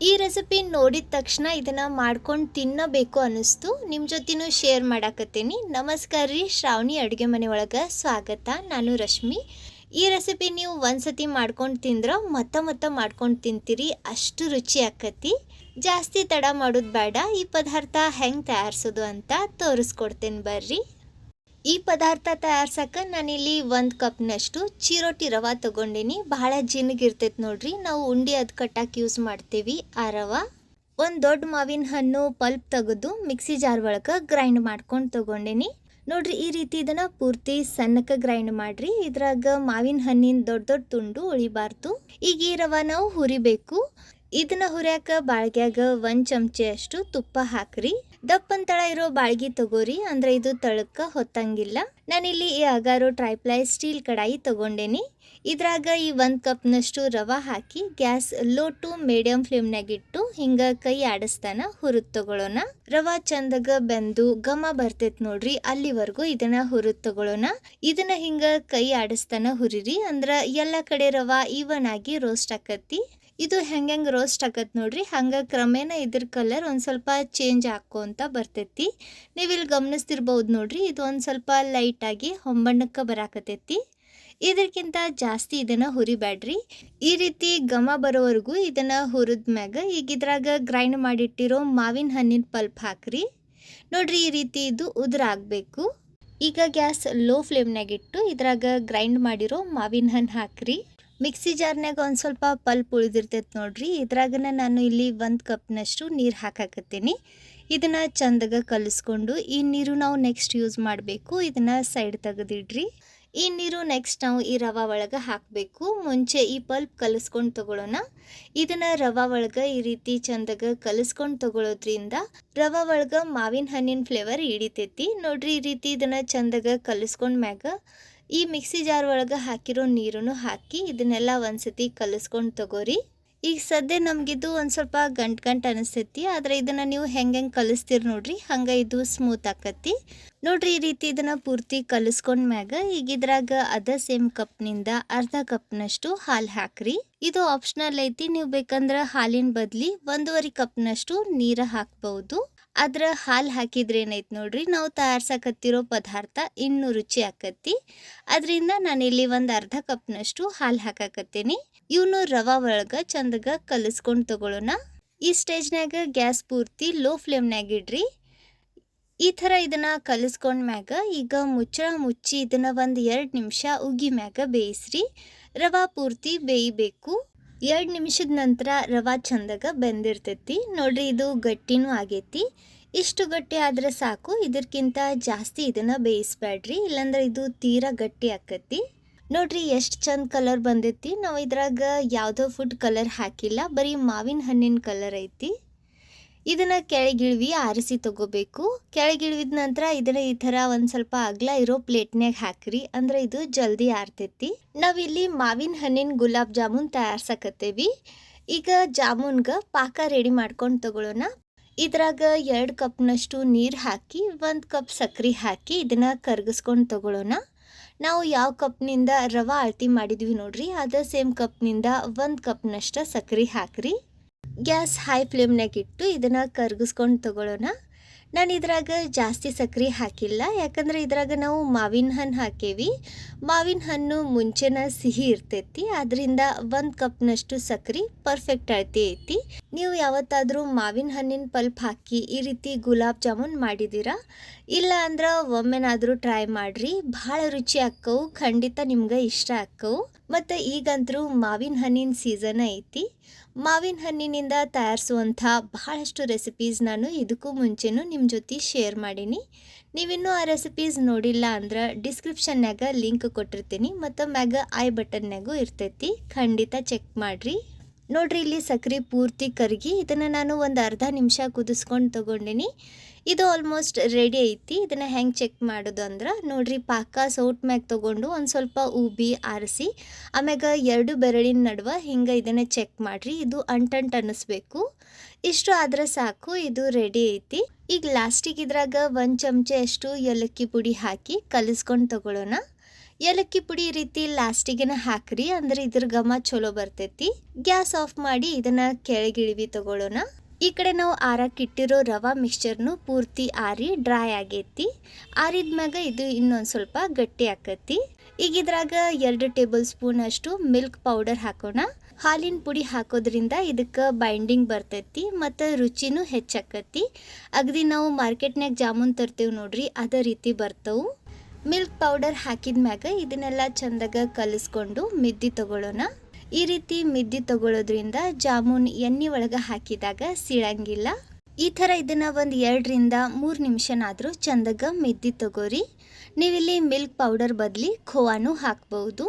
ಈ ರೆಸಿಪಿ ನೋಡಿದ ತಕ್ಷಣ ಇದನ್ನು ಮಾಡ್ಕೊಂಡು ತಿನ್ನಬೇಕು ಅನ್ನಿಸ್ತು. ನಿಮ್ಮ ಜೊತೆನೂ ಶೇರ್ ಮಾಡಾಕತ್ತೀನಿ. ನಮಸ್ಕಾರ ರೀ, ಶ್ರಾವಣಿ ಅಡುಗೆ ಮನೆ ಒಳಗೆ ಸ್ವಾಗತ. ನಾನು ರಶ್ಮಿ. ಈ ರೆಸಿಪಿ ನೀವು ಒಂದ್ಸತಿ ಮಾಡ್ಕೊಂಡು ತಿಂದ್ರೆ ಮತ್ತೆ ಮಾಡ್ಕೊಂಡು ತಿಂತೀರಿ, ಅಷ್ಟು ರುಚಿ ಆಕತಿ. ಜಾಸ್ತಿ ತಡ ಮಾಡೋದು ಬೇಡ. ಈ ಪದಾರ್ಥ ಹೆಂಗೆ ತಯಾರಿಸೋದು ಅಂತ ತೋರಿಸ್ಕೊಡ್ತೇನೆ ಬರ್ರಿ. ಈ ಪದಾರ್ಥ ತಯಾರ್ಸಕ್ಕೆ ನಾನಿಲ್ಲಿ 1 ಕಪ್ನಷ್ಟು ಚಿರೋಟಿ ರವೆ ತೊಗೊಂಡಿನಿ. ಬಹಳ ಜಿನಗಿರ್ತೈತೆ ನೋಡ್ರಿ. ನಾವು ಉಂಡೆ ಅದು ಕಟ್ಟಕ್ಕೆ ಯೂಸ್ ಮಾಡ್ತೀವಿ ಆ ರವೆ. ಒಂದು ದೊಡ್ಡ ಮಾವಿನ ಹಣ್ಣು ಪಲ್ಪ್ ತೆಗೆದು ಮಿಕ್ಸಿ ಜಾರ್ ಒಳಗೆ ಗ್ರೈಂಡ್ ಮಾಡ್ಕೊಂಡು ತೊಗೊಂಡಿನಿ. ನೋಡ್ರಿ, ಈ ರೀತಿ ಇದನ್ನು ಪೂರ್ತಿ ಸಣ್ಣಕ್ಕೆ ಗ್ರೈಂಡ್ ಮಾಡ್ರಿ. ಇದ್ರಾಗ ಮಾವಿನ ಹಣ್ಣಿನ ದೊಡ್ಡ ತುಂಡು ಉಳಿಬಾರ್ದು. ಈಗ ಈ ರವೆ ನಾವು ಹುರಿಬೇಕು. ಇದನ್ನ ಹುರಿಯಾಕ ಬಾಳ್ಗ್ಯಾಗ 1 ಚಮಚೆ ಅಷ್ಟು ತುಪ್ಪ ಹಾಕ್ರಿ. ದಪ್ಪನ್ ತಳ ಇರೋ ಬಾಳ್ಗಿ ತಗೋರಿ, ಅಂದ್ರೆ ಇದು ತಳಕ್ಕ ಹೊತ್ತಂಗಿಲ್ಲ. ನಾನಿಲ್ಲಿ ಈ ಅಗಾರೋ ಟ್ರೈಪ್ಲೈ ಸ್ಟೀಲ್ ಕಡಾಯಿ ತಗೊಂಡೇನಿ. ಇದ್ರಾಗ ಈ 1 ಕಪ್ನಷ್ಟು ರವೆ ಹಾಕಿ ಗ್ಯಾಸ್ ಲೋ ಟು ಮೀಡಿಯಂ ಫ್ಲೇಮ್ನಾಗ ಇಟ್ಟು ಹಿಂಗ ಕೈ ಆಡಿಸ್ತಾನ ಹುರಿದ್ ತಗೊಳ್ಳೋಣ. ರವೆ ಚಂದಗ ಬೆಂದು ಘಮ ಬರ್ತೈತ್ ನೋಡ್ರಿ, ಅಲ್ಲಿವರೆಗೂ ಇದನ್ನ ಹುರಿದ್ ತಗೊಳ್ಳೋಣ. ಇದನ್ನ ಹಿಂಗ ಕೈ ಆಡಿಸ್ತಾನ ಹುರಿರಿ, ಅಂದ್ರ ಎಲ್ಲ ಕಡೆ ರವೆ ಈವನ್ ಆಗಿ ರೋಸ್ಟ್ ಆಕತಿ. ಇದು ಹೆಂಗೆ ರೋಸ್ಟ್ ಆಗತ್ತೆ ನೋಡ್ರಿ, ಹಂಗೆ ಕ್ರಮೇಣ ಇದ್ರ ಕಲರ್ ಒಂದು ಸ್ವಲ್ಪ ಚೇಂಜ್ ಆಕ್ಕೊಂತ ಬರ್ತೈತಿ. ನೀವು ಇಲ್ಲಿ ಗಮನಿಸ್ತಿರ್ಬೋದು ನೋಡ್ರಿ, ಇದು ಒಂದು ಸ್ವಲ್ಪ ಲೈಟಾಗಿ ಹೊಂಬಣ್ಣಕ್ಕೆ ಬರಾಕತೈತಿ. ಇದಕ್ಕಿಂತ ಜಾಸ್ತಿ ಇದನ್ನು ಹುರಿಬ್ಯಾಡ್ರಿ. ಈ ರೀತಿ ಘಮ ಬರೋವರೆಗೂ ಇದನ್ನು ಹುರಿದ್ಮ್ಯಾಗ ಈಗ ಇದ್ರಾಗ ಗ್ರೈಂಡ್ ಮಾಡಿಟ್ಟಿರೋ ಮಾವಿನ ಹಣ್ಣಿನ ಪಲ್ಪ್ ಹಾಕ್ರಿ. ನೋಡ್ರಿ, ಈ ರೀತಿ ಇದು ಉದುರಾಗಬೇಕು. ಈಗ ಗ್ಯಾಸ್ ಲೋ ಫ್ಲೇಮ್ನಾಗಿಟ್ಟು ಇದ್ರಾಗ ಗ್ರೈಂಡ್ ಮಾಡಿರೋ ಮಾವಿನ ಹಣ್ಣು ಹಾಕ್ರಿ. ಮಿಕ್ಸಿ ಜಾರ್ನಾಗ ಒಂದು ಸ್ವಲ್ಪ ಪಲ್ಪ್ ಉಳಿದಿರ್ತೈತೆ ನೋಡ್ರಿ. ಇದ್ರಾಗನ ನಾನು ಇಲ್ಲಿ 1 ಕಪ್ನಷ್ಟು ನೀರು ಹಾಕಾಕತ್ತೀನಿ. ಇದನ್ನು ಚಂದಗ ಕಲಿಸ್ಕೊಂಡು ಈ ನೀರು ನಾವು ನೆಕ್ಸ್ಟ್ ಯೂಸ್ ಮಾಡಬೇಕು. ಇದನ್ನು ಸೈಡ್ ತೆಗೆದಿಡ್ರಿ. ಈ ನೀರು ನೆಕ್ಸ್ಟ್ ನಾವು ಈ ರವೆ ಒಳಗೆ ಹಾಕಬೇಕು. ಮುಂಚೆ ಈ ಪಲ್ಪ್ ಕಲಿಸ್ಕೊಂಡು ತಗೊಳ್ಳೋಣ. ಇದನ್ನು ರವೆ ಒಳಗೆ ಈ ರೀತಿ ಚಂದಗ ಕಲಿಸ್ಕೊಂಡು ತಗೊಳ್ಳೋದ್ರಿಂದ ರವೆ ಒಳಗೆ ಮಾವಿನ ಹಣ್ಣಿನ ಫ್ಲೇವರ್ ಹಿಡಿತೈತಿ. ನೋಡ್ರಿ, ಈ ರೀತಿ ಇದನ್ನು ಚಂದಗ ಕಲಿಸ್ಕೊಂಡ್ಮ್ಯಾಗ ಈ ಮಿಕ್ಸಿ ಜಾರ್ ಒಳಗೆ ಹಾಕಿರೋ ನೀರನ್ನು ಹಾಕಿ ಇದನ್ನೆಲ್ಲ ಒಂದ್ಸತಿ ಕಲಿಸ್ಕೊಂಡು ತಗೋರಿ. ಈಗ ಸದ್ಯ ನಮಗಿದು ಒಂದು ಸ್ವಲ್ಪ ಗಂಟು ಅನಿಸ್ತೈತಿ, ಆದರೆ ಇದನ್ನು ನೀವು ಹೆಂಗೆ ಕಲಿಸ್ತೀರಿ ನೋಡ್ರಿ, ಹಂಗೆ ಇದು ಸ್ಮೂತ್ ಆಕತಿ. ನೋಡ್ರಿ, ಈ ರೀತಿ ಇದನ್ನು ಪೂರ್ತಿ ಕಲಿಸ್ಕೊಂಡ್ಮ್ಯಾಗ ಈಗ ಇದ್ರಾಗ ಅದೇ ಸೇಮ್ ಕಪ್ನಿಂದ ಅರ್ಧ ಕಪ್ನಷ್ಟು ಹಾಲು ಹಾಕ್ರಿ. ಇದು ಆಪ್ಷನಲ್ ಐತಿ, ನೀವು ಬೇಕಂದ್ರೆ ಹಾಲಿನ ಬದಲಿ 1.5 ಕಪ್ನಷ್ಟು ನೀರು ಹಾಕ್ಬಹುದು. ಆದ್ರೆ ಹಾಲು ಹಾಕಿದ್ರೆ ಏನೈತೆ ನೋಡ್ರಿ, ನಾವು ತಯಾರ್ಸಕತ್ತಿರೋ ಪದಾರ್ಥ ಇನ್ನೂ ರುಚಿ ಆಕತಿ. ಅದರಿಂದ ನಾನಿಲ್ಲಿ ಒಂದು ಅರ್ಧ ಕಪ್ನಷ್ಟು ಹಾಲು ಹಾಕಾಕತ್ತೀನಿ. ಇವನು ರವೆ ಒಳಗೆ ಚಂದಗ ಕಲಿಸ್ಕೊಂಡು ತಗೊಳ್ಳೋಣ. ಈ ಸ್ಟೇಜ್ನಾಗ ಗ್ಯಾಸ್ ಪೂರ್ತಿ ಲೋ ಫ್ಲೇಮ್ನಾಗ ಇಡ್ರಿ. ಈ ಥರ ಇದನ್ನು ಕಲಿಸ್ಕೊಂಡ್ಮ್ಯಾಗ ಈಗ ಮುಚ್ಚಳ ಮುಚ್ಚಿ ಇದನ್ನು ಒಂದು 2 ನಿಮಿಷ ಉಗಿ ಮ್ಯಾಗ ಬೇಯಿಸ್ರಿ. ರವೆ ಪೂರ್ತಿ ಬೇಯಬೇಕು. 2 ನಿಮಿಷದ ನಂತರ ರವೆ ಚಂದಾಗ ಬೆಂದಿರ್ತೈತಿ. ನೋಡ್ರಿ, ಇದು ಗಟ್ಟಿನೂ ಆಗೈತಿ. ಇಷ್ಟು ಗಟ್ಟಿ ಆದರೆ ಸಾಕು, ಇದಕ್ಕಿಂತ ಜಾಸ್ತಿ ಇದನ್ನು ಬೇಯಿಸ್ಬೇಡ್ರಿ, ಇಲ್ಲಾಂದ್ರೆ ಇದು ತೀರಾ ಗಟ್ಟಿ ಆಕತಿ. ನೋಡ್ರಿ, ಎಷ್ಟು ಚಂದ ಕಲರ್ ಬಂದೈತಿ. ನಾವು ಇದ್ರಾಗ ಯಾವುದೋ ಫುಡ್ ಕಲರ್ ಹಾಕಿಲ್ಲ, ಬರೀ ಮಾವಿನ ಹಣ್ಣಿನ ಕಲರ್ ಐತಿ. ಇದನ್ನು ಕೆಳಗಿಳ್ವಿ ಆರಿಸಿ ತಗೋಬೇಕು. ಕೆಳಗಿಳ್ವಿದ ನಂತರ ಇದನ್ನು ಈ ಥರ ಒಂದು ಸ್ವಲ್ಪ ಅಗಲ ಇರೋ ಪ್ಲೇಟ್ನಾಗ ಹಾಕ್ರಿ, ಅಂದ್ರೆ ಇದು ಜಲ್ದಿ ಆರ್ತೈತಿ. ನಾವಿಲ್ಲಿ ಮಾವಿನ ಹಣ್ಣಿನ ಗುಲಾಬ್ ಜಾಮೂನ್ ತಯಾರ್ಸಕತ್ತೇವಿ. ಈಗ ಜಾಮೂನ್ಗೆ ಪಾಕ ರೆಡಿ ಮಾಡ್ಕೊಂಡು ತಗೊಳ್ಳೋಣ. ಇದ್ರಾಗ 2 ಕಪ್ನಷ್ಟು ನೀರು ಹಾಕಿ 1 ಕಪ್ ಸಕ್ಕರೆ ಹಾಕಿ ಇದನ್ನು ಕರಗಿಸ್ಕೊಂಡು ತಗೊಳ್ಳೋಣ. ನಾವು ಯಾವ ಕಪ್ನಿಂದ ರವೆ ಅಳತಿ ಮಾಡಿದ್ವಿ ನೋಡ್ರಿ, ಅದೇ ಸೇಮ್ ಕಪ್ನಿಂದ 1 ಕಪ್ನಷ್ಟು ಸಕ್ಕರೆ ಹಾಕ್ರಿ. ಗ್ಯಾಸ್ ಹೈ ಫ್ಲೇಮ್ನಾಗ ಇಟ್ಟು ಇದನ್ನು ಕರಗಿಸ್ಕೊಂಡು ತಗೊಳ್ಳೋಣ. ನಾನು ಇದ್ರಾಗ ಜಾಸ್ತಿ ಸಕ್ಕರೆ ಹಾಕಿಲ್ಲ, ಯಾಕಂದರೆ ಇದ್ರಾಗ ನಾವು ಮಾವಿನ ಹಣ್ಣು ಹಾಕೇವಿ. ಮಾವಿನ ಹಣ್ಣು ಮುಂಚೆನ ಸಿಹಿ ಇರ್ತೈತಿ, ಅದರಿಂದ 1 ಕಪ್ನಷ್ಟು ಸಕ್ಕರೆ ಪರ್ಫೆಕ್ಟ್ ಅಳತೆ ಐತಿ. ನೀವು ಯಾವತ್ತಾದರೂ ಮಾವಿನ ಹಣ್ಣಿನ ಪಲ್ಪ್ ಹಾಕಿ ಈ ರೀತಿ ಗುಲಾಬ್ ಜಾಮೂನ್ ಮಾಡಿದ್ದೀರಾ? ಇಲ್ಲ ಅಂದ್ರೆ ಒಮ್ಮೆನಾದರೂ ಟ್ರೈ ಮಾಡಿರಿ, ಭಾಳ ರುಚಿ ಆಕ್ಕವು. ಖಂಡಿತ ನಿಮ್ಗೆ ಇಷ್ಟ ಆಕ್ಕವು. ಮತ್ತು ಈಗಂತರೂ ಮಾವಿನ ಹಣ್ಣಿನ ಸೀಸನ್ ಐತಿ. ಮಾವಿನ ಹಣ್ಣಿನಿಂದ ತಯಾರಿಸುವಂಥ ಬಹಳಷ್ಟು ರೆಸಿಪೀಸ್ ನಾನು ಇದಕ್ಕೂ ಮುಂಚೆನೂ ನಿಮ್ಮ ಜೊತೆ ಶೇರ್ ಮಾಡೀನಿ. ನೀವಿನ್ನೂ ಆ ರೆಸಿಪೀಸ್ ನೋಡಿಲ್ಲ ಅಂದ್ರೆ ಡಿಸ್ಕ್ರಿಪ್ಷನ್ಯಾಗ ಲಿಂಕ್ ಕೊಟ್ಟಿರ್ತೀನಿ, ಮತ್ತು ಮ್ಯಾಗ ಐ ಬಟನ್ಯಾಗೂ ಇರ್ತೈತಿ, ಖಂಡಿತ ಚೆಕ್ ಮಾಡಿರಿ. ನೋಡ್ರಿ, ಇಲ್ಲಿ ಸಕ್ಕರೆ ಪೂರ್ತಿ ಕರಗಿ ಇದನ್ನು ನಾನು ಒಂದು ಅರ್ಧ ನಿಮಿಷ ಕುದಿಸ್ಕೊಂಡು ತೊಗೊಂಡಿನಿ. ಇದು ಆಲ್ಮೋಸ್ಟ್ ರೆಡಿ ಐತಿ. ಇದನ್ನು ಹೆಂಗೆ ಚೆಕ್ ಮಾಡೋದು ಅಂದ್ರೆ ನೋಡ್ರಿ, ಪಾಕ ಸೌಟ್ ಮ್ಯಾಗ ತೊಗೊಂಡು ಒಂದು ಸ್ವಲ್ಪ ಉಬ್ಬಿ ಆರಿಸಿ ಆಮ್ಯಾಗ 2 ಬೆರಳಿನ ನಡುವೆ ಹಿಂಗೆ ಇದನ್ನು ಚೆಕ್ ಮಾಡಿರಿ. ಇದು ಅಂಟಂಟು ಅನ್ನಿಸ್ಬೇಕು. ಇಷ್ಟು ಆದರೆ ಸಾಕು, ಇದು ರೆಡಿ ಐತಿ. ಈಗ ಲಾಸ್ಟಿಗೆ ಇದ್ರಾಗ 1 ಚಮಚೆ ಅಷ್ಟು ಏಲಕ್ಕಿ ಪುಡಿ ಹಾಕಿ ಕಲಿಸ್ಕೊಂಡು ತಗೊಳ್ಳೋಣ. ಏಲಕ್ಕಿ ಪುಡಿ ಈ ರೀತಿ ಲಾಸ್ಟಿಗೆನ ಹಾಕ್ರಿ, ಅಂದ್ರೆ ಇದ್ರ ಘಮ ಚಲೋ ಬರ್ತೈತಿ. ಗ್ಯಾಸ್ ಆಫ್ ಮಾಡಿ ಇದನ್ನ ಕೆಳಗಿಳಿವಿ ತಗೊಳ್ಳೋಣ. ಈ ಕಡೆ ನಾವು ಆರಕ್ಕಿಟ್ಟಿರೋ ರವಾ ಮಿಕ್ಸ್ಚರ್ನು ಪೂರ್ತಿ ಆರಿ ಡ್ರೈ ಆಗೈತಿ. ಆರಿದ್ಮ್ಯಾಗ ಇದು ಇನ್ನೊಂದು ಸ್ವಲ್ಪ ಗಟ್ಟಿ ಆಕತಿ. ಈಗ ಇದ್ರಾಗ 2 ಟೇಬಲ್ ಸ್ಪೂನ್ ಅಷ್ಟು ಮಿಲ್ಕ್ ಪೌಡರ್ ಹಾಕೋಣ. ಹಾಲಿನ ಪುಡಿ ಹಾಕೋದ್ರಿಂದ ಇದಕ್ಕೆ ಬೈಂಡಿಂಗ್ ಬರ್ತೈತಿ ಮತ್ತು ರುಚಿನೂ ಹೆಚ್ಚಾಕತಿ. ಅಗದಿ ನಾವು ಮಾರ್ಕೆಟ್ನಾಗ ಜಾಮೂನ್ ತರ್ತೇವೆ ನೋಡ್ರಿ, ಅದೇ ರೀತಿ ಬರ್ತವು. ಮಿಲ್ಕ್ ಪೌಡರ್ ಹಾಕಿದ್ಮ್ಯಾಗ ಇದನ್ನೆಲ್ಲ ಚಂದಾಗ ಕಲಿಸ್ಕೊಂಡು ಮಿದ್ದಿ ತಗೊಳ್ಳೋಣ. ಈ ರೀತಿ ಮಿದ್ದಿ ತಗೊಳ್ಳೋದ್ರಿಂದ ಜಾಮೂನ್ ಎಣ್ಣೆ ಒಳಗೆ ಹಾಕಿದಾಗ ಸೀಳಂಗಿಲ್ಲ. ಈ ಥರ ಇದನ್ನು ಒಂದು 2 ರಿಂದ 3 ನಿಮಿಷನಾದರೂ ಚಂದಾಗ ಮಿದ್ದಿ ತಗೋರಿ. ನೀವಿಲ್ಲಿ ಮಿಲ್ಕ್ ಪೌಡರ್ ಬದಲಿ ಖೋವಾನು ಹಾಕ್ಬೋದು.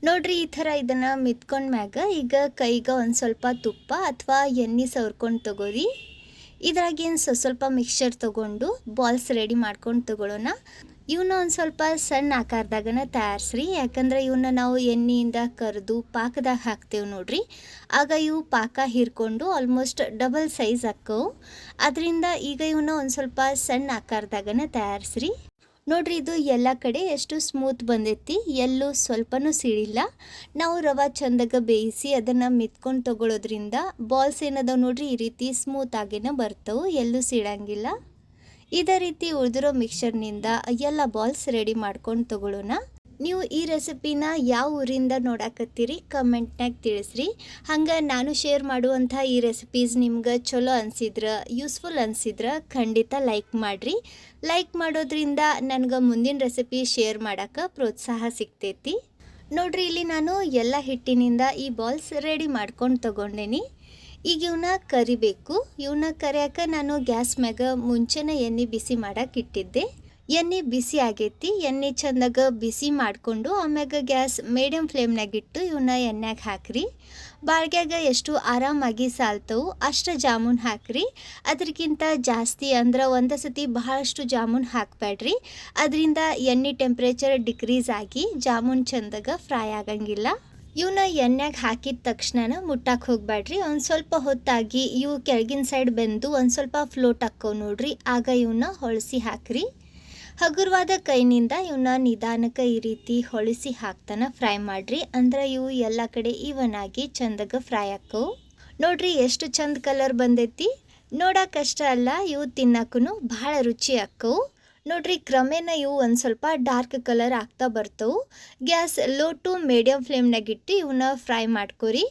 ನೋಡ್ರಿ, ಈ ಥರ ಇದನ್ನು ಮಿದ್ಕೊಂಡ್ಮ್ಯಾಗ ಈಗ ಕೈಗೆ ಒಂದು ಸ್ವಲ್ಪ ತುಪ್ಪ ಅಥವಾ ಎಣ್ಣೆ ಸವರ್ಕೊಂಡು ತಗೋರಿ. ಇದ್ರಾಗೇನು ಸ್ವಲ್ಪ ಮಿಕ್ಸ್ಚರ್ ತೊಗೊಂಡು ಬಾಲ್ಸ್ ರೆಡಿ ಮಾಡ್ಕೊಂಡು ತಗೊಳ್ಳೋಣ. ಇವನ್ನ ಒಂದು ಸ್ವಲ್ಪ ಸಣ್ಣ ಆಕಾರದಾಗನ ತಯಾರಿಸ್ರಿ, ಯಾಕಂದ್ರೆ ಇವನ್ನ ನಾವು ಎಣ್ಣೆಯಿಂದ ಕರೆದು ಪಾಕದಾಗ ಹಾಕ್ತೇವೆ ನೋಡ್ರಿ, ಆಗ ಇವು ಪಾಕ ಹೀರ್ಕೊಂಡು ಆಲ್ಮೋಸ್ಟ್ ಡಬಲ್ ಸೈಜ್ ಹಾಕವು. ಅದರಿಂದ ಈಗ ಇವನ್ನ ಒಂದು ಸ್ವಲ್ಪ ಸಣ್ಣ ಆಕಾರದಾಗನ ತಯಾರಿಸ್ರಿ. ನೋಡ್ರಿ, ಇದು ಎಲ್ಲ ಕಡೆ ಎಷ್ಟು ಸ್ಮೂತ್ ಬಂದೈತಿ, ಎಲ್ಲೂ ಸ್ವಲ್ಪನೂ ಸಿಡಿಲ್ಲ. ನಾವು ರವೆ ಚಂದಾಗ ಬೇಯಿಸಿ ಅದನ್ನು ಮಿತ್ಕೊಂಡು ತಗೊಳ್ಳೋದ್ರಿಂದ ಬಾಲ್ಸ್ ಏನದಾವ ನೋಡ್ರಿ, ಈ ರೀತಿ ಸ್ಮೂತ್ ಆಗೇನ ಬರ್ತವೆ, ಎಲ್ಲೂ ಸಿಡಂಗಿಲ್ಲ. ಇದೇ ರೀತಿ ಉಳಿದಿರೋ ಮಿಕ್ಸರ್ನಿಂದ ಎಲ್ಲ ಬಾಲ್ಸ್ ರೆಡಿ ಮಾಡ್ಕೊಂಡು ತಗೊಳ್ಳೋಣ. ನೀವು ಈ ರೆಸಿಪಿನ ಯಾವ ಊರಿಂದ ನೋಡಾಕತ್ತೀರಿ ಕಮೆಂಟ್ನಾಗ ತಿಳಿಸ್ರಿ. ಹಂಗೆ ನಾನು ಶೇರ್ ಮಾಡುವಂಥ ಈ ರೆಸಿಪೀಸ್ ನಿಮ್ಗೆ ಚಲೋ ಅನಿಸಿದ್ರೆ, ಯೂಸ್ಫುಲ್ ಅನಿಸಿದ್ರೆ ಖಂಡಿತ ಲೈಕ್ ಮಾಡಿರಿ. ಲೈಕ್ ಮಾಡೋದ್ರಿಂದ ನನಗೆ ಮುಂದಿನ ರೆಸಿಪಿ ಶೇರ್ ಮಾಡೋಕ್ಕೆ ಪ್ರೋತ್ಸಾಹ ಸಿಗ್ತೈತಿ. ನೋಡ್ರಿ, ಇಲ್ಲಿ ನಾನು ಎಲ್ಲ ಹಿಟ್ಟಿನಿಂದ ಈ ಬಾಲ್ಸ್ ರೆಡಿ ಮಾಡ್ಕೊಂಡು ತಗೊಂಡೇನಿ. ಈಗ ಇವನ್ನ ಕರಿಬೇಕು. ಇವನ್ನ ಕರಿಯಾಕ ನಾನು ಗ್ಯಾಸ್ ಮ್ಯಾಗ ಮುಂಚೆನೇ ಎಣ್ಣೆ ಬಿಸಿ ಮಾಡಕ್ಕೆ ಇಟ್ಟಿದ್ದೆ. ಎಣ್ಣೆ ಬಿಸಿ ಆಗೈತಿ. ಎಣ್ಣೆ ಚಂದಾಗ ಬಿಸಿ ಮಾಡಿಕೊಂಡು ಆಮ್ಯಾಗ ಗ್ಯಾಸ್ ಮೀಡಿಯಮ್ ಫ್ಲೇಮ್ನಾಗಿಟ್ಟು ಇವನ್ನ ಎಣ್ಣೆಗೆ ಹಾಕ್ರಿ. ಬಾಳ್ಗ್ಯಾಗ ಎಷ್ಟು ಆರಾಮಾಗಿ ಸಾಲ್ತವು ಅಷ್ಟು ಜಾಮೂನ್ ಹಾಕ್ರಿ. ಅದಕ್ಕಿಂತ ಜಾಸ್ತಿ ಅಂದ್ರೆ ಒಂದು ಸತಿ ಬಹಳಷ್ಟು ಜಾಮೂನ್ ಹಾಕಬೇಡ್ರಿ, ಅದರಿಂದ ಎಣ್ಣೆ ಟೆಂಪ್ರೇಚರ್ ಡಿಕ್ರೀಸ್ ಆಗಿ ಜಾಮೂನ್ ಚಂದಾಗ ಫ್ರೈ ಆಗಂಗಿಲ್ಲ. ಇವನ್ನ ಎಣ್ಣೆಗೆ ಹಾಕಿದ ತಕ್ಷಣ ಮುಟ್ಟಕ್ಕೆ ಹೋಗಬೇಡ್ರಿ. ಒಂದು ಸ್ವಲ್ಪ ಹೊತ್ತಾಗಿ ಇವು ಕೆಳಗಿನ ಸೈಡ್ ಬೆಂದು ಒಂದು ಸ್ವಲ್ಪ ಫ್ಲೋಟ್ ಹಾಕವು ನೋಡ್ರಿ, ಆಗ ಇವನ್ನ ಹೊಳಸಿ ಹಾಕ್ರಿ. ಹಗುರವಾದ ಕೈನಿಂದ ಇವನ್ನ ನಿಧಾನಕ್ಕೆ ಈ ರೀತಿ ಹೊಳಿಸಿ ಹಾಕ್ತಾನೆ ಫ್ರೈ ಮಾಡಿರಿ, ಅಂದ್ರೆ ಇವು ಎಲ್ಲ ಕಡೆ ಈವನ್ ಆಗಿ ಚಂದಾಗ ಫ್ರೈ ಹಾಕವು. ನೋಡ್ರಿ, ಎಷ್ಟು ಚಂದ ಕಲರ್ ಬಂದೈತಿ. ನೋಡೋಕ್ಕಷ್ಟ ಅಲ್ಲ, ಇವು ತಿನ್ನಕ್ಕೂ ಭಾಳ ರುಚಿ ಹಾಕವು. ನೋಡ್ರಿ, ಕ್ರಮೇಣ ಇವು ಒಂದು ಸ್ವಲ್ಪ ಡಾರ್ಕ್ ಕಲರ್ ಆಗ್ತಾ ಬರ್ತವು. ಗ್ಯಾಸ್ ಲೋ ಟು ಮೀಡಿಯಮ್ ಫ್ಲೇಮ್ನಾಗಿಟ್ಟು ಇವನ್ನ ಫ್ರೈ ಮಾಡ್ಕೊರಿ.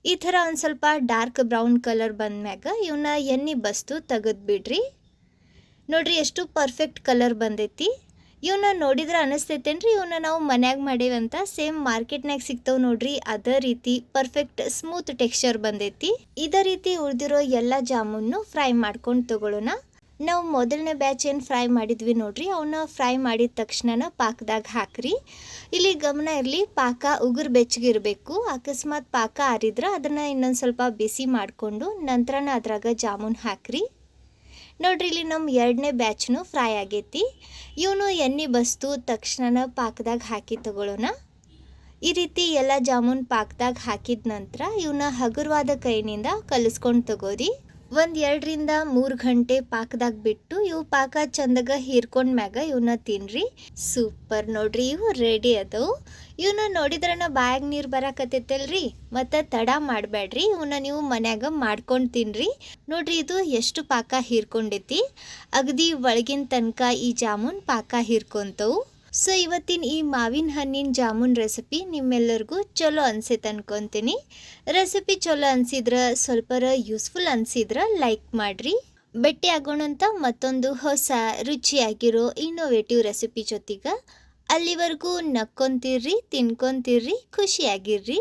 ಈ ಥರ ಒಂದು ಸ್ವಲ್ಪ ಡಾರ್ಕ್ ಬ್ರೌನ್ ಕಲರ್ ಬಂದ್ಮ್ಯಾಗ ಇವನ್ನ ಎಣ್ಣೆ ಬಸ್ತು ತೆಗೆದ್ಬಿಡ್ರಿ. ನೋಡ್ರಿ, ಎಷ್ಟು ಪರ್ಫೆಕ್ಟ್ ಕಲರ್ ಬಂದೈತಿ. ಇವನ್ನ ನೋಡಿದ್ರೆ ಅನಿಸ್ತೈತೇನ್ರಿ ಇವನ್ನ ನಾವು ಮನ್ಯಾಗ ಮಾಡೇವಂತ. ಸೇಮ್ ಮಾರ್ಕೆಟ್ನಾಗ ಸಿಗ್ತಾವೆ ನೋಡ್ರಿ, ಅದೇ ರೀತಿ ಪರ್ಫೆಕ್ಟ್ ಸ್ಮೂತ್ ಟೆಕ್ಸ್ಚರ್ ಬಂದೈತಿ. ಇದೇ ರೀತಿ ಉಳಿದಿರೋ ಎಲ್ಲ ಜಾಮೂನು ಫ್ರೈ ಮಾಡ್ಕೊಂಡು ತಗೊಳ್ಳೋಣ. ನಾವು ಮೊದಲನೇ ಬ್ಯಾಚ್ ಏನು ಫ್ರೈ ಮಾಡಿದ್ವಿ ನೋಡ್ರಿ, ಅವನ್ನ ಫ್ರೈ ಮಾಡಿದ ತಕ್ಷಣ ಪಾಕದಾಗ ಹಾಕ್ರಿ. ಇಲ್ಲಿ ಗಮನ ಇರಲಿ, ಪಾಕ ಉಗುರು ಬೆಚ್ಚಗಿರಬೇಕು. ಅಕಸ್ಮಾತ್ ಪಾಕ ಆರಿದ್ರೆ ಅದನ್ನು ಇನ್ನೊಂದು ಸ್ವಲ್ಪ ಬಿಸಿ ಮಾಡಿಕೊಂಡು ನಂತರನ ಅದ್ರಾಗ ಜಾಮೂನ್ ಹಾಕ್ರಿ. ನೋಡ್ರಿ, ಇಲ್ಲಿ ನಮ್ಮ 2ನೇ ಬ್ಯಾಚ್ನು ಫ್ರೈ ಆಗೈತಿ. ಇವನು ಎಣ್ಣೆ ಬಸ್ತು ತಕ್ಷಣ ಪಾಕದಾಗ ಹಾಕಿ ತಗೊಳ್ಳೋಣ. ಈ ರೀತಿ ಎಲ್ಲ ಜಾಮೂನ್ ಪಾಕದಾಗ ಹಾಕಿದ ನಂತರ ಇವನ್ನ ಹಗುರವಾದ ಕೈನಿಂದ ಕಲಿಸ್ಕೊಂಡು ತಗೋರಿ. 1-2 ರಿಂದ 3 ಗಂಟೆ ಪಾಕದಾಗ ಬಿಟ್ಟು ಇವು ಪಾಕ ಚಂದಾಗ ಹೀರ್ಕೊಂಡ್ಮ್ಯಾಗ ಇವನ್ನ ತಿನ್ರಿ. ಸೂಪರ್, ನೋಡ್ರಿ, ಇವು ರೆಡಿ ಅದವು. ಇವನ್ನ ನೋಡಿದ್ರನ ಬಾಯಾಗ ನೀರು ಬರಾಕತ್ತೈತಲ್ರಿ, ಮತ್ತು ತಡ ಮಾಡಬೇಡ್ರಿ, ಇವನ್ನ ನೀವು ಮನ್ಯಾಗ ಮಾಡ್ಕೊಂಡು ತಿನ್ರಿ. ನೋಡ್ರಿ, ಇದು ಎಷ್ಟು ಪಾಕ ಹೀರ್ಕೊಂಡೈತಿ. ಅಗದಿ ಒಳಗಿನ ತನಕ ಈ ಜಾಮೂನ್ ಪಾಕ ಹೀರ್ಕೊಂತವು. ಸೊ ಇವತ್ತಿನ ಈ ಮಾವಿನ ಹಣ್ಣಿನ ಜಾಮೂನ್ ರೆಸಿಪಿ ನಿಮ್ಮೆಲ್ಲರಿಗೂ ಚಲೋ ಅನ್ಸೈತೆ ಅನ್ಕೊತೀನಿ. ರೆಸಿಪಿ ಚಲೋ ಅನ್ಸಿದ್ರೆ, ಸ್ವಲ್ಪರ ಯೂಸ್ಫುಲ್ ಅನ್ಸಿದ್ರೆ ಲೈಕ್ ಮಾಡಿರಿ. ಭೇಟಿ ಆಗೋಣಂತ ಮತ್ತೊಂದು ಹೊಸ ರುಚಿಯಾಗಿರೋ ಇನ್ನೋವೇಟಿವ್ ರೆಸಿಪಿ ಜೊತೆಗೆ. ಅಲ್ಲಿವರೆಗೂ ನಕ್ಕೊಂತಿರ್ರಿ, ತಿನ್ಕೊಂತಿರ್ರಿ, ಖುಷಿಯಾಗಿರ್ರಿ.